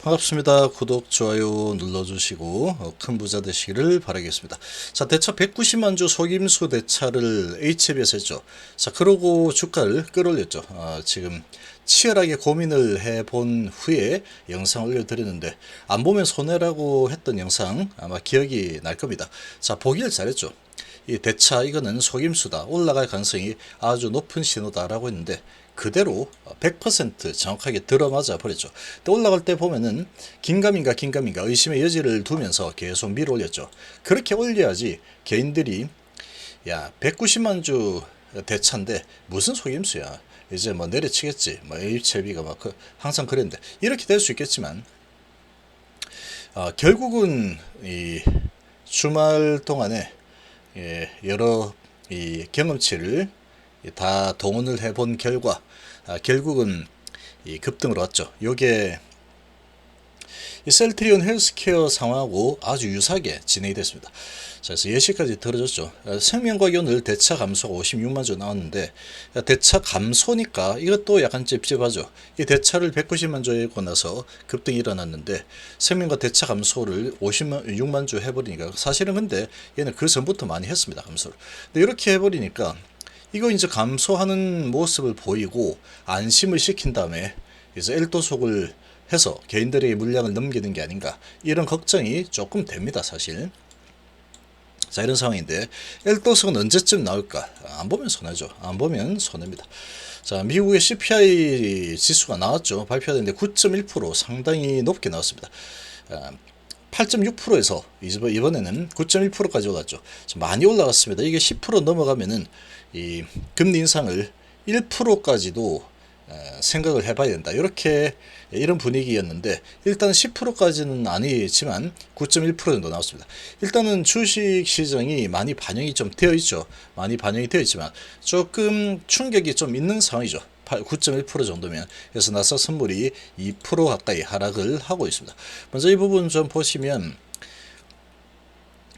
반갑습니다. 구독, 좋아요 눌러주시고 큰 부자 되시기를 바라겠습니다. 자, 대차 190만 주 속임수 대차를 HB에서 했죠. 자, 그러고 주가를 끌어올렸죠. 지금 치열하게 고민을 해본 후에 영상 올려드렸는데 안 보면 손해라고 했던 영상 아마 기억이 날 겁니다. 자, 보기를 잘했죠. 이 대차 이거는 속임수다, 올라갈 가능성이 아주 높은 신호다라고 했는데 그대로 100% 정확하게 들어맞아 버렸죠. 또 올라갈 때 보면은 긴가민가 의심의 여지를 두면서 계속 밀어 올렸죠. 그렇게 올려야지 개인들이 야 190만 주 대차인데 무슨 속임수야, 이제 뭐 내려치겠지, 뭐 HLB가 막 항상 그랬는데 이렇게 될 수 있겠지만 결국은 이 주말 동안에 여러 이 경험치를 다 동원을 해본 결과 결국은 이 급등을 왔죠. 요게 이 셀트리온 헬스케어 상황하고 아주 유사하게 진행이 됐습니다. 자, 그래서 예시까지 들어줬죠. 생명과학이 오늘 대차 감소가 56만 주 나왔는데 대차 감소니까 이것도 약간 찝찝하죠. 이 대차를 190만 주 하고 나서 급등이 일어났는데 생명과 대차 감소를 56만 주 해버리니까 사실은 근데 얘는 그 전부터 많이 했습니다. 감소를. 근데 이렇게 해버리니까 이거 이제 감소하는 모습을 보이고 안심을 시킨 다음에 이제 일도속을 해서 개인들에게 물량을 넘기는 게 아닌가, 이런 걱정이 조금 됩니다 사실. 자, 이런 상황인데 일도속은 언제쯤 나올까? 안 보면 손해죠. 안 보면 손해입니다. 자, 미국의 CPI 지수가 나왔죠. 발표됐는데 9.1%, 상당히 높게 나왔습니다. 8.6%에서 이번에는 9.1%까지 올랐죠. 많이 올라갔습니다. 이게 10% 넘어가면은 이 금리 인상을 1%까지도 생각을 해봐야 된다, 이렇게 이런 분위기였는데 일단 10%까지는 아니지만 9.1% 정도 나왔습니다. 일단은 주식 시장이 많이 반영이 좀 되어 있죠. 많이 반영이 되어 있지만 조금 충격이 좀 있는 상황이죠. 9.1% 정도면. 그래서 나스닥 선물이 2% 가까이 하락을 하고 있습니다. 먼저 이 부분 좀 보시면,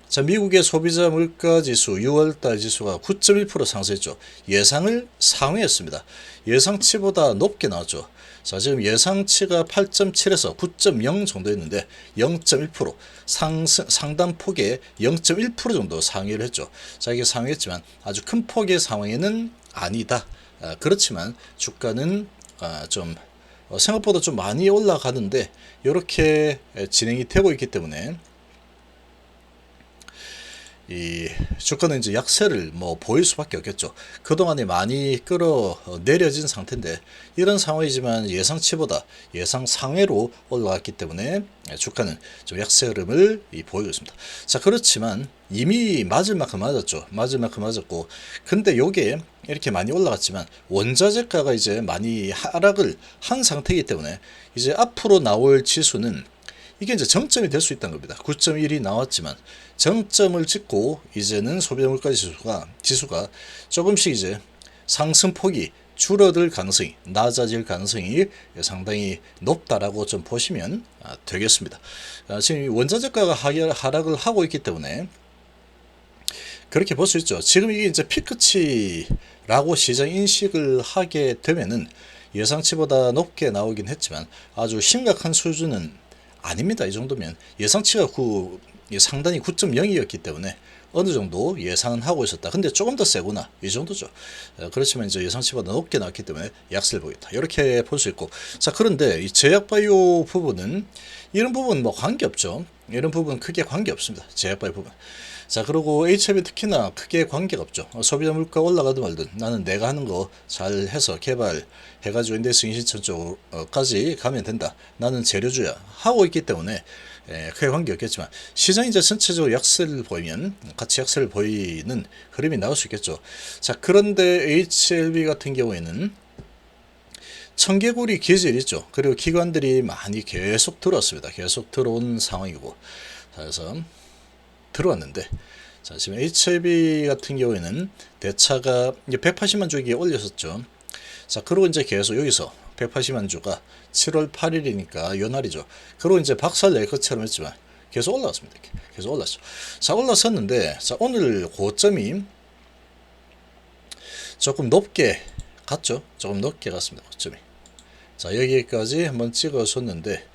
자, 미국의 소비자 물가 지수 6월달 지수가 9.1% 상승했죠. 예상을 상회했습니다. 예상치보다 높게 나왔죠. 자, 지금 예상치가 8.7에서 9.0 정도였는데 0.1% 상단폭에 0.1% 정도 상회를 했죠. 자, 이게 상회했지만 아주 큰 폭의 상황에는 아니다. 그렇지만 주가는 좀 생각보다 좀 많이 올라가는데 이렇게 진행이 되고 있기 때문에 이 주가는 이제 약세를 뭐 보일 수밖에 없겠죠. 그동안에 많이 끌어내려진 상태인데 이런 상황이지만 예상치보다 예상 상회로 올라갔기 때문에 주가는 좀 약세 흐름을 보이고 있습니다. 자, 그렇지만 이미 맞을 만큼 맞았죠. 맞을 만큼 맞았고, 근데 요게 이렇게 많이 올라갔지만 원자재가가 이제 많이 하락을 한 상태이기 때문에 이제 앞으로 나올 지수는 이게 이제 정점이 될 수 있다는 겁니다. 9.1이 나왔지만 정점을 찍고 이제는 소비자 물가 지수가 조금씩 이제 상승폭이 줄어들 가능성이, 낮아질 가능성이 상당히 높다라고 좀 보시면 되겠습니다. 지금 원자재가가 하락을 하고 있기 때문에 그렇게 볼 수 있죠. 지금 이게 이제 피크치라고 시장 인식을 하게 되면은 예상치보다 높게 나오긴 했지만 아주 심각한 수준은 아닙니다. 이 정도면 예상치가 상단이 9.0이었기 때문에 어느 정도 예상은 하고 있었다. 근데 조금 더 세구나, 이 정도죠. 그렇지만 이제 예상치보다 높게 나왔기 때문에 약세를 보겠다, 이렇게 볼 수 있고. 자, 그런데 이 제약바이오 부분은 이런 부분 뭐 관계없죠. 이런 부분 크게 관계없습니다. 제약바이오 부분. 자, 그리고 HLB 특히나 크게 관계가 없죠. 소비자 물가 올라가든 말든 나는 내가 하는 거 잘 해서 개발해가지고 인덱스 인신천 쪽까지 가면 된다, 나는 재료주야 하고 있기 때문에 크게 관계없겠지만 시장이 이제 전체적으로 약세를 보이면 같이 약세를 보이는 흐름이 나올 수 있겠죠. 자, 그런데 HLB 같은 경우에는 청개구리 기질 있죠. 그리고 기관들이 많이 계속 들어왔습니다. 계속 들어온 상황이고, 그래서 들어왔는데, 자, 지금 HLB 같은 경우에는 대차가 이제 180만 주기 올렸었죠. 자, 그리고 이제 계속 여기서 180만 주가 7월 8일이니까 연날이죠. 그리고 이제 박살 낼 것처럼 했지만 계속 올라왔습니다. 계속 올랐죠. 자, 올라섰는데, 자, 오늘 고점이 조금 높게 갔죠. 조금 높게 갔습니다. 고점이. 자, 여기까지 한번 찍어줬는데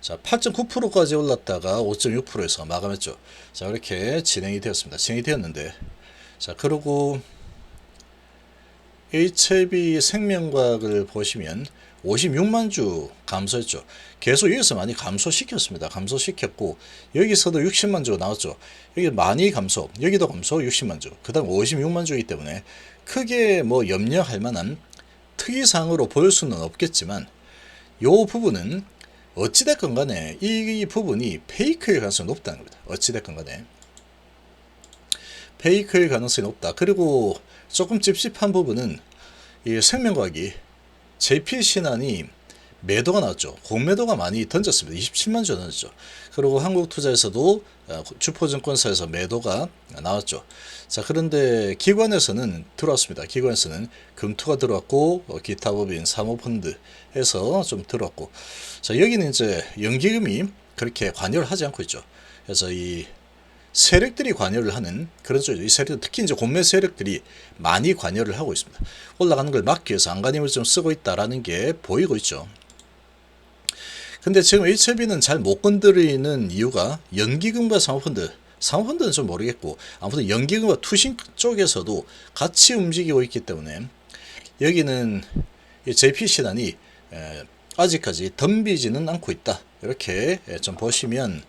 자, 8.9%까지 올랐다가 5.6%에서 마감했죠. 자, 이렇게 진행이 되었습니다. 진행이 되었는데, 자, 그리고 HLB 생명과학을 보시면 56만 주 감소했죠. 계속 여기서 많이 감소시켰습니다. 감소시켰고, 여기서도 60만 주 나왔죠. 여기 많이 감소, 여기도 감소 60만 주, 그 다음 56만 주이기 때문에 크게 뭐 염려할 만한 특이사항으로 보일 수는 없겠지만, 요 부분은 어찌됐건 간에 이 부분이 페이크일 가능성이 높다는 겁니다. 어찌됐건 간에 페이크일 가능성이 높다. 그리고 조금 찝찝한 부분은 이 생명과학이 JP 신한이 매도가 나왔죠. 공매도가 많이 던졌습니다. 27만 주 던졌죠. 그리고 한국투자에서도 주포증권사에서 매도가 나왔죠. 자, 그런데 기관에서는 들어왔습니다. 기관에서는 금투가 들어왔고 기타 법인 사모펀드에서 좀 들어왔고, 자, 여기는 이제 연기금이 그렇게 관여를 하지 않고 있죠. 그래서 이 세력들이 관여를 하는 그런 쪽이죠. 이 세력, 특히 이제 공매 세력들이 많이 관여를 하고 있습니다. 올라가는 걸 막기 위해서 안간힘을 좀 쓰고 있다라는 게 보이고 있죠. 근데 지금 HLB는 잘 못 건드리는 이유가 연기금과 사모펀드는 좀 모르겠고, 아무튼 연기금과 투신 쪽에서도 같이 움직이고 있기 때문에 여기는 JP 신한이 아직까지 덤비지는 않고 있다. 이렇게 좀 보시면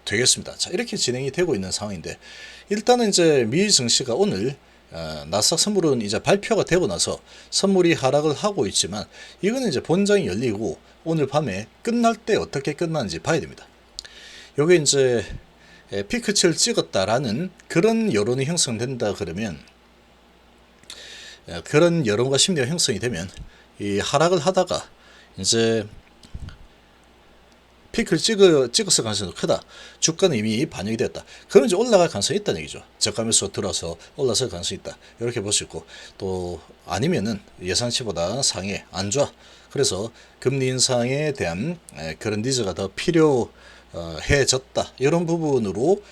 되겠습니다. 자, 이렇게 진행이 되고 있는 상황인데, 일단은 이제 미 증시가 오늘 나스닥 선물은 이제 발표가 되고 나서 선물이 하락을 하고 있지만, 이거는 이제 본장이 열리고 오늘 밤에 끝날 때 어떻게 끝나는지 봐야 됩니다. 요게 이제 피크치를 찍었다라는 그런 여론이 형성된다 그러면, 그런 여론과 심리가 형성이 되면 이 하락을 하다가 이제 피크를 찍었을 가능성이 크다. 주가는 이미 반영이 됐다. 그럼 이제 올라갈 가능성이 있다는 얘기죠. 저가면서 들어서 올라설 가능성이 있다. 이렇게 볼 수 있고, 또 아니면은 예상치보다 상해 안 좋아. 그래서 금리 인상에 대한 그런 니즈가 더 필요해졌다. 이런 부분으로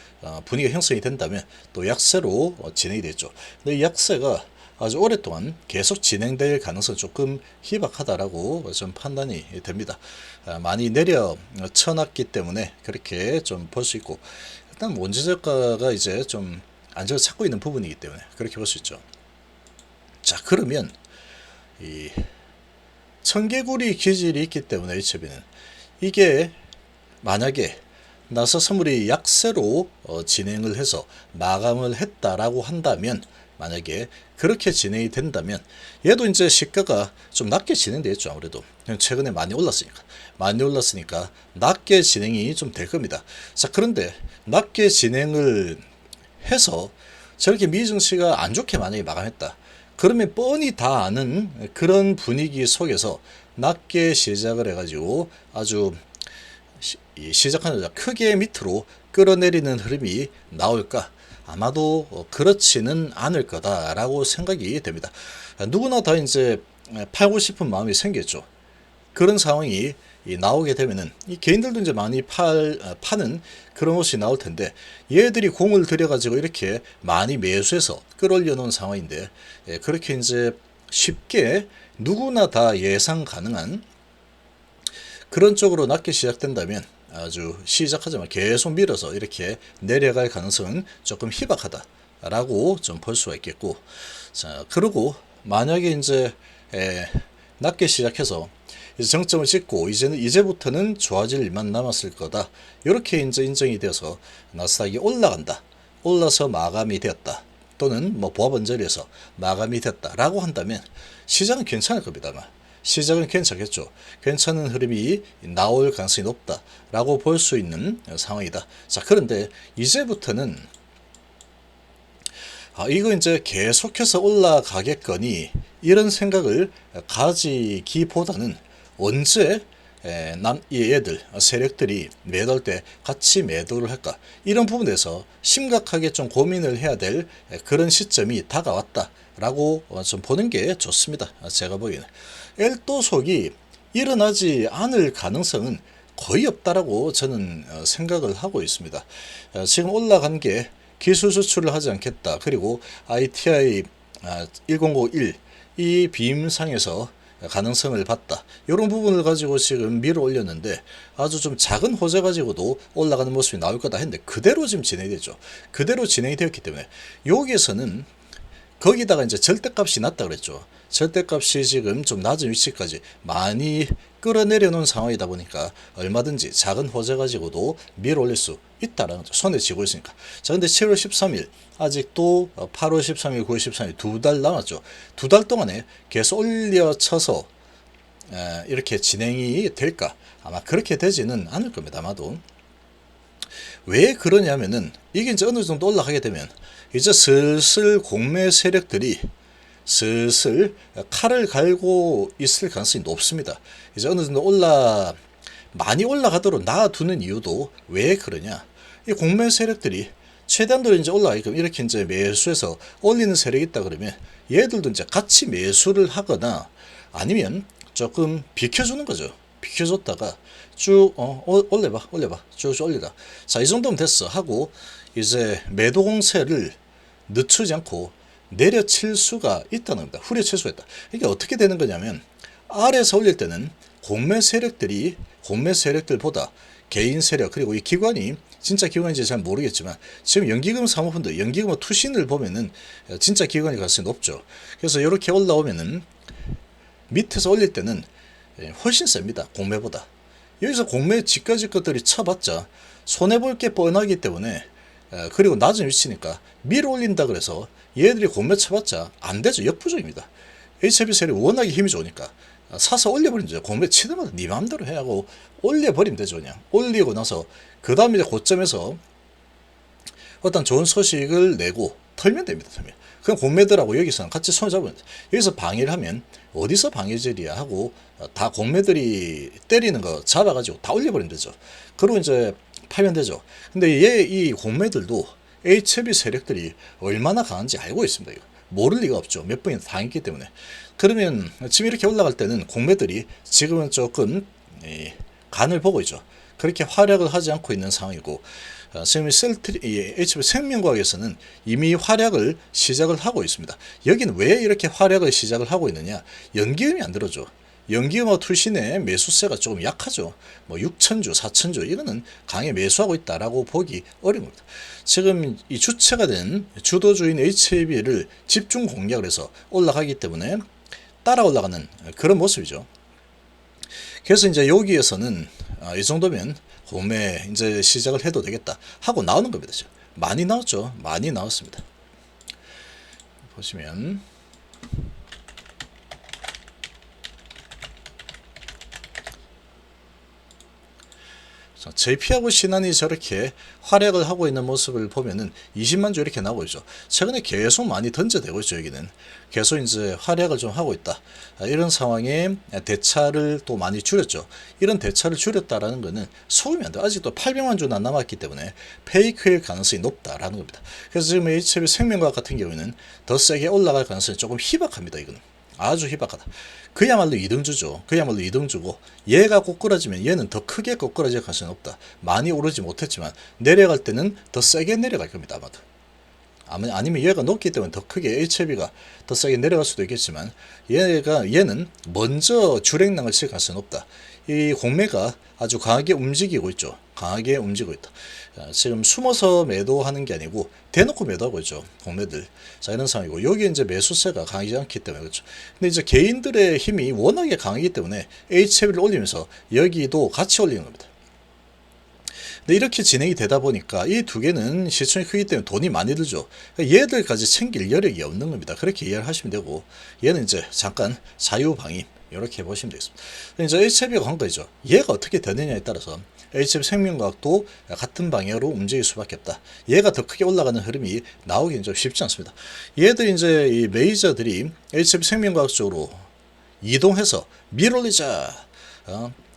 분위기가 형성이 된다면 또 약세로 진행이 됐죠. 근데 이 약세가 아주 오랫동안 계속 진행될 가능성은 조금 희박하다라고 좀 판단이 됩니다. 많이 내려 쳐놨기 때문에 그렇게 좀 볼 수 있고, 일단 원자재가가 이제 좀 안정을 찾고 있는 부분이기 때문에 그렇게 볼 수 있죠. 자, 그러면 이 청개구리 기질이 있기 때문에 HLB는 이게 만약에 나서 선물이 약세로 진행을 해서 마감을 했다라고 한다면, 만약에 그렇게 진행이 된다면 얘도 이제 시가가 좀 낮게 진행되겠죠. 아무래도 최근에 많이 올랐으니까 낮게 진행이 좀 될 겁니다. 자, 그런데 낮게 진행을 해서 저렇게 미증시가 안 좋게 만약에 마감했다, 그러면 뻔히 다 아는 그런 분위기 속에서 낮게 시작을 해가지고 아주 시작하는 크게 밑으로 끌어내리는 흐름이 나올까? 아마도 그렇지는 않을 거다라고 생각이 됩니다. 누구나 다 이제 팔고 싶은 마음이 생겼죠. 그런 상황이 나오게 되면은 이 개인들도 이제 많이 파는 그런 것이 나올 텐데, 얘들이 공을 들여가지고 이렇게 많이 매수해서 끌어올려 놓은 상황인데, 그렇게 이제 쉽게 누구나 다 예상 가능한 그런 쪽으로 낮게 시작된다면 아주 시작하자마자 계속 밀어서 이렇게 내려갈 가능성은 조금 희박하다라고 좀 볼 수가 있겠고, 자, 그리고 만약에 이제 낮게 시작해서 이제 정점을 찍고 이제부터는 좋아질 일만 남았을 거다, 이렇게 이제 인정이 되어서 나스닥이 올라간다, 올라서 마감이 되었다, 또는 뭐 보합 언저리에서 마감이 됐다라고 한다면 시장은 괜찮을 겁니다만, 시작은 괜찮겠죠. 괜찮은 흐름이 나올 가능성이 높다라고 볼 수 있는 상황이다. 자, 그런데 이제부터는 이거 이제 계속해서 올라가겠거니 이런 생각을 가지기보다는 언제 얘들 세력들이 매도할 때 같이 매도를 할까, 이런 부분에서 심각하게 좀 고민을 해야 될 그런 시점이 다가왔다라고 좀 보는 게 좋습니다. 제가 보기에는 엘도속이 일어나지 않을 가능성은 거의 없다라고 저는 생각을 하고 있습니다. 지금 올라간 게 기술 수출을 하지 않겠다, 그리고 ITI 1051 이 비임상에서 가능성을 봤다. 이런 부분을 가지고 지금 밀어 올렸는데 아주 좀 작은 호재 가지고도 올라가는 모습이 나올 거다 했는데 그대로 지금 진행이 되죠. 그대로 진행이 되었기 때문에 여기에서는 거기다가 이제 절대값이 낮다 그랬죠. 절대값이 지금 좀 낮은 위치까지 많이 끌어내려 놓은 상황이다 보니까 얼마든지 작은 호재 가지고도 밀어 올릴 수 있다라는 거죠. 손에 쥐고 있으니까. 자, 근데 7월 13일 아직도 8월 13일, 9월 13일 2달 남았죠. 2달 동안에 계속 올려쳐서 이렇게 진행이 될까? 아마 그렇게 되지는 않을 겁니다. 아마도. 왜 그러냐면은 이게 이제 어느 정도 올라가게 되면 이제 슬슬 공매 세력들이 슬슬 칼을 갈고 있을 가능성이 높습니다. 이제 어느 정도 많이 올라가도록 놔두는 이유도 왜 그러냐? 이 공매 세력들이 최단으로 이제 올라가게끔 이렇게 이제 매수해서 올리는 세력이 있다 그러면 얘들도 이제 같이 매수를 하거나 아니면 조금 비켜주는 거죠. 비켜줬다가 쭉 올려봐 쭉 올리다. 자, 이 정도면 됐어 하고 이제 매도 공세를 늦추지 않고 내려칠 수가 있다는 겁니다. 후려칠 수가 있다. 이게 어떻게 되는 거냐면 아래에서 올릴 때는 공매 세력들보다 개인 세력 그리고 이 기관이 진짜 기관인지 잘 모르겠지만 지금 연기금 사모펀드 연기금 투신을 보면은 진짜 기관이 가능성이 높죠. 그래서 이렇게 올라오면은 밑에서 올릴 때는 훨씬 셉니다. 공매보다. 여기서 공매 지까지 것들이 쳐봤자 손해볼 게 뻔하기 때문에 그리고 낮은 위치니까 밀어 올린다 그래서 얘들이 공매 쳐봤자 안 되죠. 역부족입니다. HB 세력이 워낙에 힘이 좋으니까 사서 올려버리면 되죠. 공매 치더라도 네 마음대로 해 하고 올려버리면 되죠. 그냥 올리고 나서 그 다음에 이제 고점에서 어떤 좋은 소식을 내고 털면 됩니다. 털면. 그럼 공매들하고 여기서는 같이 손을 잡으면 돼요. 여기서 방해를 하면 어디서 방해질이야 하고 다 공매들이 때리는 거 잡아가지고 다 올려버리면 되죠. 그리고 이제 팔면 되죠. 근데 이 공매들도 HB 세력들이 얼마나 강한지 알고 있습니다. 이거. 모를 리가 없죠. 몇 번이나 당했기 때문에. 그러면 지금 이렇게 올라갈 때는 공매들이 지금은 조금 간을 보고 있죠. 그렇게 활약을 하지 않고 있는 상황이고 지금 HB 생명과학에서는 이미 활약을 시작을 하고 있습니다. 여기는 왜 이렇게 활약을 시작을 하고 있느냐? 연기금이 안 들어줘. 연기금하고 투신의 매수세가 조금 약하죠. 뭐 6천주, 4천주 이거는 강하게 매수하고 있다라고 보기 어려운 겁니다. 지금 이 주체가 된 주도주인 HAB를 집중 공략을 해서 올라가기 때문에 따라 올라가는 그런 모습이죠. 그래서 이제 여기에서는 이 정도면 공매 이제 시작을 해도 되겠다 하고 나오는 겁니다. 많이 나왔죠. 많이 나왔습니다. 보시면 JP하고 신한이 저렇게 활약을 하고 있는 모습을 보면은 20만 주 이렇게 나오고 있죠. 최근에 계속 많이 던져대고 있죠. 여기는 계속 이제 활약을 좀 하고 있다. 이런 상황에 대차를 또 많이 줄였죠. 이런 대차를 줄였다라는 거는 속으면 안 돼. 아직도 800만 주나 남았기 때문에 페이크일 가능성이 높다라는 겁니다. 그래서 지금 HB 생명과학 같은 경우에는 더 세게 올라갈 가능성이 조금 희박합니다. 이거는 아주 희박하다. 그야말로 이등주죠. 그야말로 이등주고 얘가 꼬꾸라지면 얘는 더 크게 꼬꾸라질 가능성이 높다. 많이 오르지 못했지만 내려갈 때는 더 세게 내려갈 겁니다. 아마도. 아니면 얘가 높기 때문에 더 크게 HB가 더 세게 내려갈 수도 있겠지만 얘는 먼저 주랭랑을 칠 가능성이 높다. 이 공매가 아주 강하게 움직이고 있죠. 강하게 움직이고 있다. 지금 숨어서 매도하는 게 아니고 대놓고 매도하고 있죠. 공매들. 자, 이런 상황이고 여기 이제 매수세가 강하지 않기 때문에 그렇죠. 근데 이제 개인들의 힘이 워낙에 강하기 때문에 HB를 올리면서 여기도 같이 올리는 겁니다. 근데 이렇게 진행이 되다 보니까 이 두 개는 시총이 크기 때문에 돈이 많이 들죠. 그러니까 얘들까지 챙길 여력이 없는 겁니다. 그렇게 이해를 하시면 되고 얘는 이제 잠깐 자유방임 이렇게 보시면 되겠습니다. 이제 HB가 한 거죠. 얘가 어떻게 되느냐에 따라서 HB 생명과학도 같은 방향으로 움직일 수밖에 없다. 얘가 더 크게 올라가는 흐름이 나오기는 좀 쉽지 않습니다. 얘들 이제 이 메이저들이 HB 생명과학 쪽으로 이동해서 밀어올리자.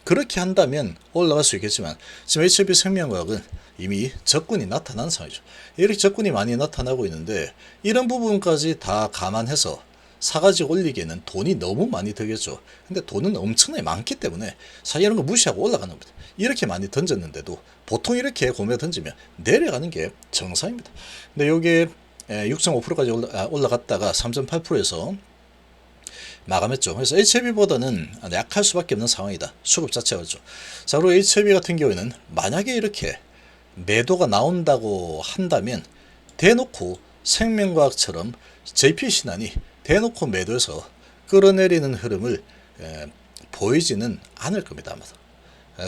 그렇게 한다면 올라갈 수 있겠지만 지금 HB 생명과학은 이미 적군이 나타난 상황이죠. 이렇게 적군이 많이 나타나고 있는데 이런 부분까지 다 감안해서 사가지고 올리기에는 돈이 너무 많이 들겠죠. 근데 돈은 엄청나게 많기 때문에 사실 이런 거 무시하고 올라가는 겁니다. 이렇게 많이 던졌는데도 보통 이렇게 공매 던지면 내려가는 게 정상입니다. 근데 요게 6.5%까지 올라갔다가 3.8%에서 마감했죠. 그래서 HLB보다는 약할 수밖에 없는 상황이다. 수급 자체가 그렇죠. 자, 그리고 HLB 같은 경우에는 만약에 이렇게 매도가 나온다고 한다면 대놓고 생명과학처럼 JP신한이 대놓고 매도해서 끌어내리는 흐름을 보이지는 않을 겁니다. 아마도.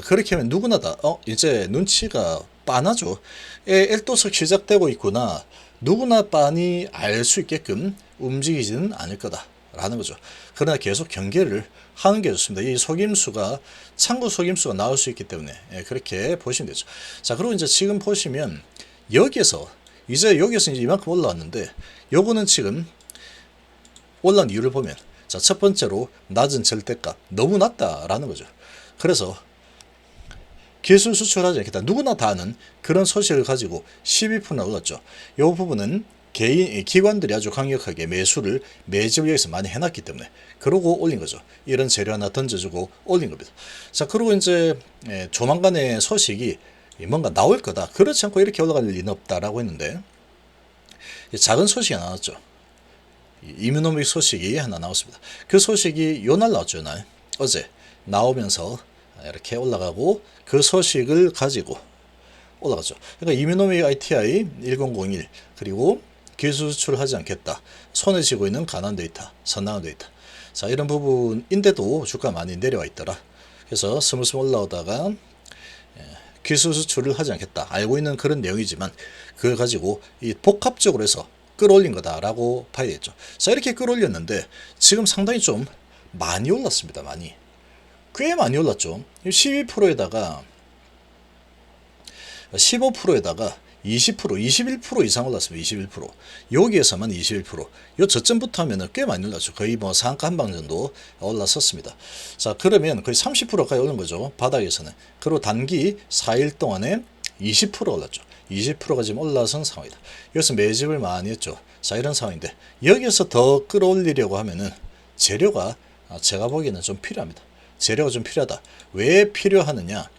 그렇게 하면 누구나 다 이제 눈치가 빤하죠. 일도석 시작되고 있구나. 누구나 빤히 알 수 있게끔 움직이지는 않을 거다라는 거죠. 그러나 계속 경계를 하는 게 좋습니다. 이 속임수가 참고 속임수가 나올 수 있기 때문에 그렇게 보시면 되죠. 자, 그리고 이제 지금 보시면 여기에서 이제 이만큼 올라왔는데 요거는 지금 올라온 이유를 보면 자, 첫 번째로 낮은 절대값 너무 낮다라는 거죠. 그래서 기술 수출하지 않겠다. 누구나 다 아는 그런 소식을 가지고 12%나 올랐죠. 이 부분은 기관들이 아주 강력하게 매집을 여기서 많이 해놨기 때문에 그러고 올린 거죠. 이런 재료 하나 던져주고 올린 겁니다. 자, 그리고 이제 조만간에 소식이 뭔가 나올 거다. 그렇지 않고 이렇게 올라갈 리는 없다라고 했는데 작은 소식이 하나 나왔죠. 이뮤노믹 소식이 하나 나왔습니다. 그 소식이 요날 나왔죠. 요날. 어제 나오면서 이렇게 올라가고 그 소식을 가지고 올라가죠. 그러니까 이뮤노믹 ITI 1001 그리고 기술 수출하지 않겠다. 손에 쥐고 있는 가난 데이터, 선나간 데이터. 자, 이런 부분인데도 주가 많이 내려와 있더라. 그래서 스물스물 올라오다가 기술 수출을 하지 않겠다. 알고 있는 그런 내용이지만 그걸 가지고 이 복합적으로 해서 끌어올린 거다라고 봐야겠죠. 자, 이렇게 끌어올렸는데 지금 상당히 좀 많이 올랐습니다. 꽤 많이 올랐죠. 12%에다가 15%에다가 20%, 21% 이상 올랐습니다. 21%. 여기에서만 21%. 요 저점부터 하면은 꽤 많이 올랐죠. 거의 뭐 상한가 한 방 정도 올랐었습니다. 자, 그러면 거의 30%까지 오른 거죠. 바닥에서는. 그리고 단기 4일 동안에 20% 올랐죠. 20%가 지금 올라선 상황이다. 여기서 매집을 많이 했죠. 자, 이런 상황인데 여기서 더 끌어올리려고 하면은 재료가 제가 보기에는 좀 필요합니다. 재료가 좀 필요하다. 왜 필요하느냐?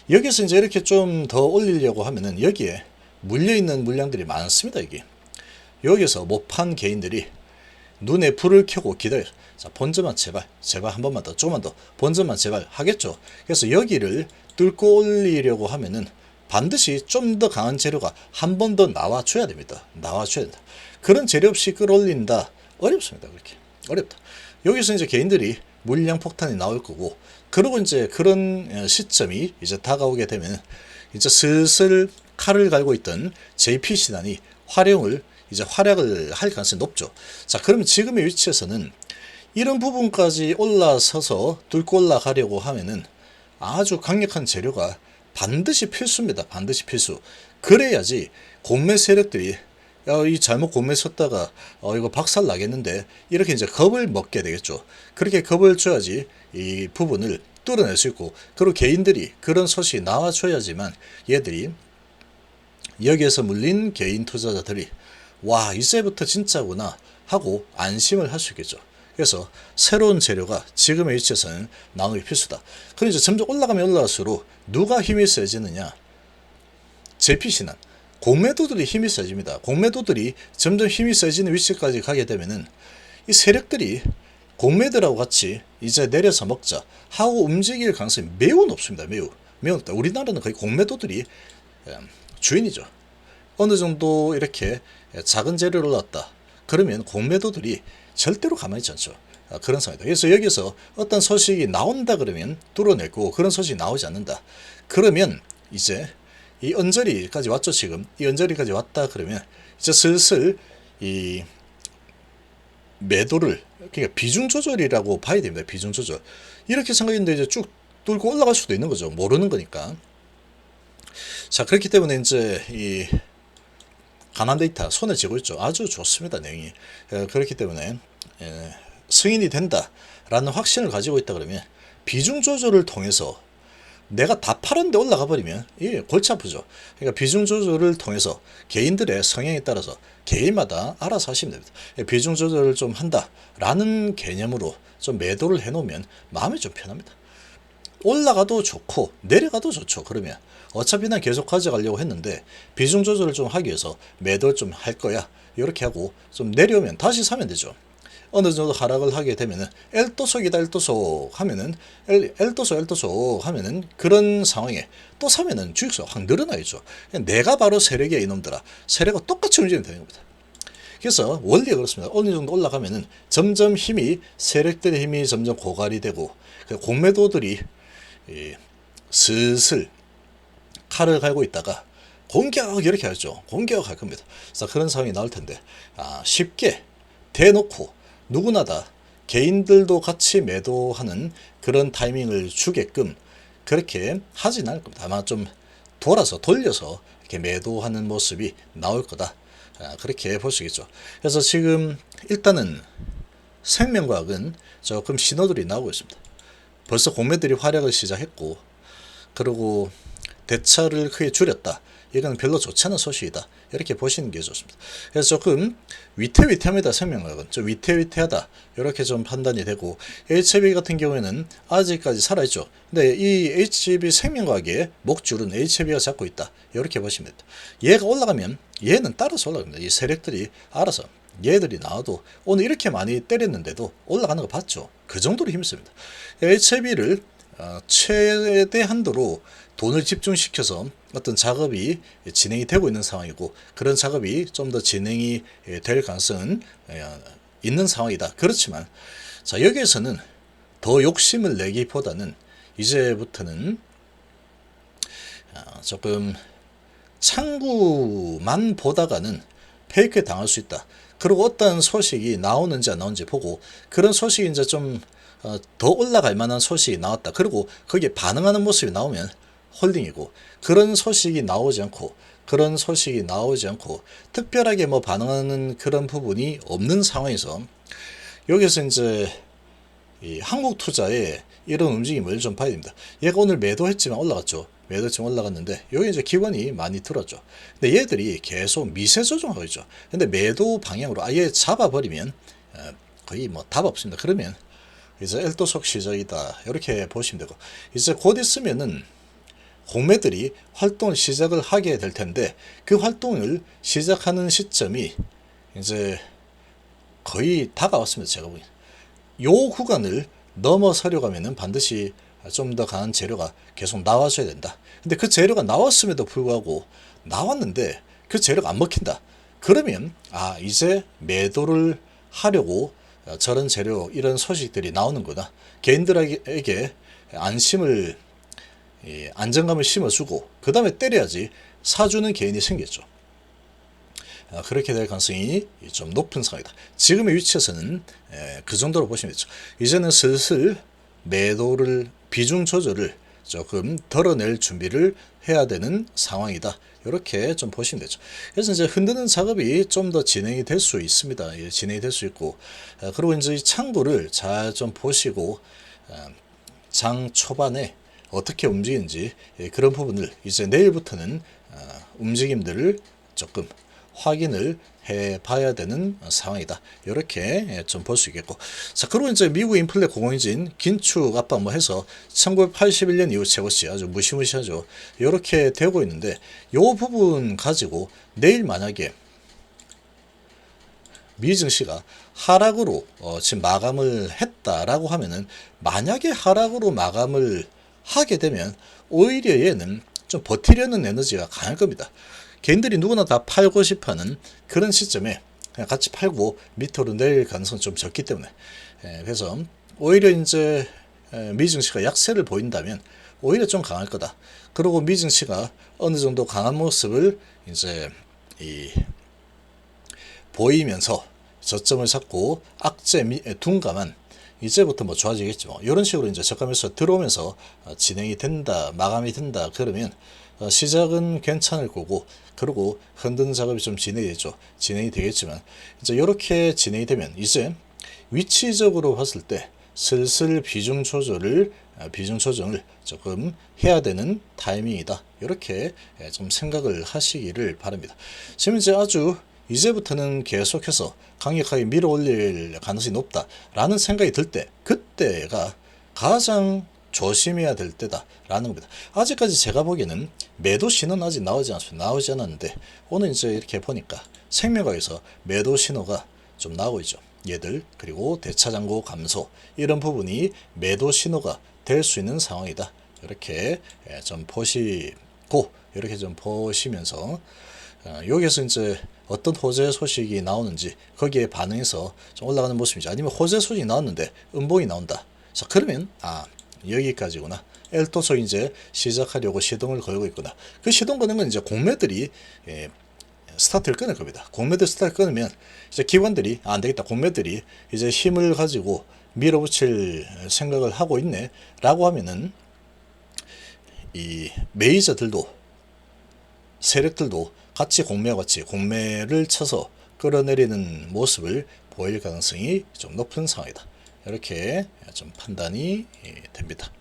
여기서 이제 이렇게 좀 더 올리려고 하면은 여기에 물려있는 물량들이 많습니다. 여기서 못 판 개인들이 눈에 불을 켜고 기다려. 자, 본전만 제발 한 번만 더, 조금만 더, 본전만 제발 하겠죠. 그래서 여기를 뚫고 올리려고 하면은 반드시 좀 더 강한 재료가 한 번 더 나와줘야 됩니다. 나와줘야 된다. 그런 재료 없이 끌어올린다. 어렵습니다. 그렇게. 어렵다. 여기서 이제 개인들이 물량 폭탄이 나올 거고, 그리고 이제 그런 시점이 이제 다가오게 되면 이제 슬슬 칼을 갈고 있던 JP신한이 활약을 할 가능성이 높죠. 자, 그러면 지금의 위치에서는 이런 부분까지 올라서서 뚫고 올라가려고 하면은 아주 강력한 재료가 반드시 필수입니다. 반드시 필수. 그래야지 공매 세력들이 이 잘못 공매 섰다가 이거 박살 나겠는데 이렇게 이제 겁을 먹게 되겠죠. 그렇게 겁을 줘야지 이 부분을 뚫어낼 수 있고, 그리고 개인들이 그런 소식이 나와줘야지만 얘들이 여기에서 물린 개인 투자자들이 와, 이제부터 진짜구나 하고 안심을 할 수 있겠죠. 그래서 새로운 재료가 지금의 위치에서는 나오는 게 필수다. 그럼 이제 점점 올라가면 올라갈수록 누가 힘이 세지느냐? JP신한 공매도들이 힘이 세집니다. 공매도들이 점점 힘이 세지는 위치까지 가게 되면은 이 세력들이 공매들하고 같이 이제 내려서 먹자 하고 움직일 가능성이 매우 높습니다. 매우 높다. 우리나라는 거의 공매도들이 주인이죠. 어느 정도 이렇게 작은 재료를 넣었다. 그러면 공매도들이 절대로 가만히 있지 않죠. 그런 상황이다. 그래서 여기서 어떤 소식이 나온다 그러면 뚫어낼 거고, 그런 소식이 나오지 않는다. 그러면 이제 이 언저리까지 왔죠. 지금 이 언저리까지 왔다 그러면 이제 슬슬 이 매도를, 그러니까 비중 조절이라고 봐야 됩니다. 비중 조절. 이렇게 생각했는데 이제 쭉 뚫고 올라갈 수도 있는 거죠. 모르는 거니까. 자, 그렇기 때문에 이제 이 가난 데이터 손에 쥐고 있죠. 아주 좋습니다. 내용이. 그렇기 때문에 승인이 된다라는 확신을 가지고 있다 그러면 비중 조절을 통해서 내가 다 팔았는데 올라가 버리면 골치 아프죠. 그러니까 비중 조절을 통해서 개인들의 성향에 따라서 개인마다 알아서 하시면 됩니다. 비중 조절을 좀 한다라는 개념으로 좀 매도를 해놓으면 마음이 좀 편합니다. 올라가도 좋고 내려가도 좋죠. 그러면 어차피 난 계속 가져가려고 했는데 비중 조절을 좀 하기 위해서 매도를 좀 할 거야. 이렇게 하고 좀 내려오면 다시 사면 되죠. 어느 정도 하락을 하게 되면은 L도속이다 L도속 하면은 L도속 하면은 그런 상황에 또 사면은 주식수가 확 늘어나야죠. 내가 바로 세력이야 이놈들아. 세력과 똑같이 움직이면 되는 겁니다. 그래서 원리가 그렇습니다. 어느 정도 올라가면은 점점 세력들의 힘이 점점 고갈이 되고 공매도들이 슬슬 칼을 갈고 있다가 공격 이렇게 하죠. 공격할 겁니다. 그래서 그런 상황이 나올 텐데 쉽게 대놓고 누구나 다 개인들도 같이 매도하는 그런 타이밍을 주게끔 그렇게 하진 않을 겁니다. 아마 좀 돌려서 이렇게 매도하는 모습이 나올 거다. 그렇게 볼 수 있겠죠. 그래서 지금 일단은 생명과학은 조금 신호들이 나오고 있습니다. 벌써 공매들이 활약을 시작했고, 그리고 대차를 크게 줄였다. 이건 별로 좋지 않은 소식이다. 이렇게 보시는 게 좋습니다. 그래서 조금 위태위태합니다. 생명과학은 좀 위태위태하다. 이렇게 좀 판단이 되고, HB 같은 경우에는 아직까지 살아있죠. 근데 이 HB 생명과학의 목줄은 HB가 잡고 있다. 이렇게 보시면 됩니다. 얘가 올라가면 얘는 따라서 올라갑니다. 이 세력들이 알아서 얘들이 나와도 오늘 이렇게 많이 때렸는데도 올라가는 거 봤죠. 그 정도로 힘씁니다. HB를 최대 한도로 돈을 집중시켜서 어떤 작업이 진행이 되고 있는 상황이고, 그런 작업이 좀 더 진행이 될 가능성은 있는 상황이다. 그렇지만 자, 여기에서는 더 욕심을 내기보다는 이제부터는 조금 창구만 보다가는 페이크에 당할 수 있다. 그리고 어떤 소식이 나오는지 안 나오는지 보고, 그런 소식이 이제 좀 더 올라갈 만한 소식이 나왔다. 그리고 거기에 반응하는 모습이 나오면 홀딩이고, 그런 소식이 나오지 않고 특별하게 뭐 반응하는 그런 부분이 없는 상황에서 여기서 이제 이 한국투자의 이런 움직임을 좀 봐야 됩니다. 얘가 오늘 매도했지만 올라갔죠. 매도했지만 올라갔는데 여기 이제 기관이 많이 들었죠. 근데 얘들이 계속 미세 조정하고 있죠. 근데 매도 방향으로 아예 잡아버리면 거의 뭐 답 없습니다. 그러면 이제 L도속 시작이다. 이렇게 보시면 되고, 이제 곧 있으면은 공매들이 활동을 시작을 하게 될 텐데, 그 활동을 시작하는 시점이 이제 거의 다가왔습니다. 제가 보기엔 요 구간을 넘어서려고 하면은 반드시 좀 더 강한 재료가 계속 나와줘야 된다. 근데 그 재료가 나왔음에도 불구하고 나왔는데 그 재료가 안 먹힌다. 그러면 이제 매도를 하려고 저런 재료 이런 소식들이 나오는구나. 개인들에게 안정감을 심어주고 그 다음에 때려야지 사주는 개인이 생겼죠. 그렇게 될 가능성이 좀 높은 상황이다. 지금의 위치에서는 그 정도로 보시면 되죠. 이제는 슬슬 매도를 비중 조절을 조금 덜어낼 준비를 해야 되는 상황이다. 이렇게 좀 보시면 되죠. 그래서 이제 흔드는 작업이 좀 더 진행이 될 수 있습니다. 진행이 될 수 있고, 그리고 이제 이 창구를 잘 좀 보시고 장 초반에 어떻게 움직이는지 그런 부분을 이제 내일부터는 움직임들을 조금 확인을 해 봐야 되는 상황이다. 이렇게 좀 볼 수 있겠고, 자, 그리고 이제 미국 인플레 공황진 긴축 압박 뭐 해서 1981년 이후 최고치 아주 무시무시하죠. 이렇게 되고 있는데, 요 부분 가지고 내일 만약에 미 증시가 하락으로 지금 마감을 했다라고 하면은, 만약에 하락으로 마감을 하게 되면 오히려 얘는 좀 버티려는 에너지가 강할 겁니다. 개인들이 누구나 다 팔고 싶어하는 그런 시점에 그냥 같이 팔고 밑으로 내릴 가능성은 좀 적기 때문에, 그래서 오히려 이제 미증시가 약세를 보인다면 오히려 좀 강할 거다. 그리고 미증시가 어느 정도 강한 모습을 이제 보이면서 저점을 잡고 악재 둔감한 이제부터 뭐 좋아지겠지 뭐, 이런 식으로 이제 저가면서 들어오면서 진행이 된다, 마감이 된다. 그러면 시작은 괜찮을 거고, 그리고 흔드는 작업이 좀 진행이 되겠지만, 이제 이렇게 진행이 되면 이제 위치적으로 봤을 때 슬슬 비중 조정을 조금 해야 되는 타이밍이다. 이렇게 좀 생각을 하시기를 바랍니다. 지금 이제 이제부터는 계속해서 강력하게 밀어 올릴 가능성이 높다라는 생각이 들 때, 그때가 가장 조심해야 될 때다라는 겁니다. 아직까지 제가 보기에는 매도 신호는 아직 나오지 않았는데, 오늘 이제 이렇게 보니까 생명과에서 매도 신호가 좀 나오고 있죠. 얘들 그리고 대차장고 감소 이런 부분이 매도 신호가 될 수 있는 상황이다. 이렇게 좀 보시고 이렇게 좀 보시면서 여기서 이제 어떤 호재 소식이 나오는지 거기에 반응해서 좀 올라가는 모습이죠. 아니면 호재 소식이 나왔는데 음봉이 나온다. 자 그러면 여기까지구나. 엘토소 이제 시작하려고 시동을 걸고 있구나. 그 시동 거는 건 이제 공매들이 스타트를 끊을 겁니다. 공매들 스타트 끊으면 이제 기관들이 안 되겠다. 공매들이 이제 힘을 가지고 밀어붙일 생각을 하고 있네 라고 하면은 이 메이저들도 세력들도 같이 공매와 같이 공매를 쳐서 끌어내리는 모습을 보일 가능성이 좀 높은 상황이다. 이렇게 좀 판단이 됩니다.